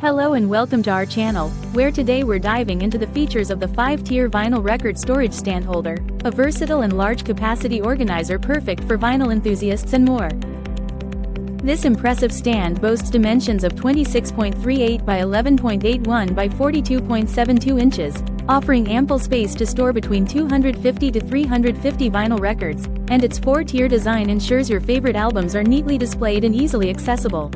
Hello and welcome to our channel, where today we're diving into the features of the 5-tier vinyl record storage stand holder, a versatile and large capacity organizer perfect for vinyl enthusiasts and more. This impressive stand boasts dimensions of 26.38 by 11.81 by 42.72 inches, offering ample space to store between 250 to 350 vinyl records, and its 4-tier design ensures your favorite albums are neatly displayed and easily accessible.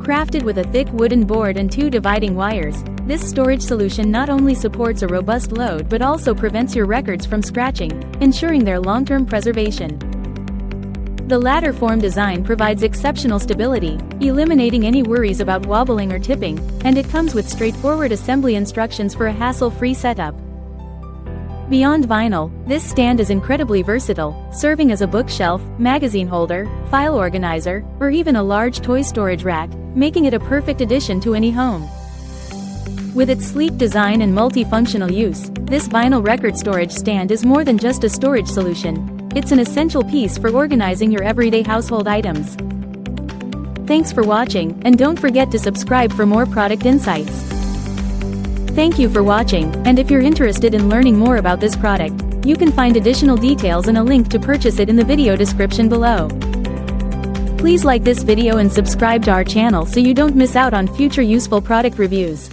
Crafted with a thick wooden board and 2 dividing wires, this storage solution not only supports a robust load but also prevents your records from scratching, ensuring their long-term preservation. The ladder form design provides exceptional stability, eliminating any worries about wobbling or tipping, and it comes with straightforward assembly instructions for a hassle-free setup. Beyond vinyl, this stand is incredibly versatile, serving as a bookshelf, magazine holder, file organizer, or even a large toy storage rack, making it a perfect addition to any home. With its sleek design and multifunctional use, this vinyl record storage stand is more than just a storage solution. It's an essential piece for organizing your everyday household items. Thanks for watching, and don't forget to subscribe for more product insights. Thank you for watching, and if you're interested in learning more about this product, you can find additional details and a link to purchase it in the video description below. Please like this video and subscribe to our channel so you don't miss out on future useful product reviews.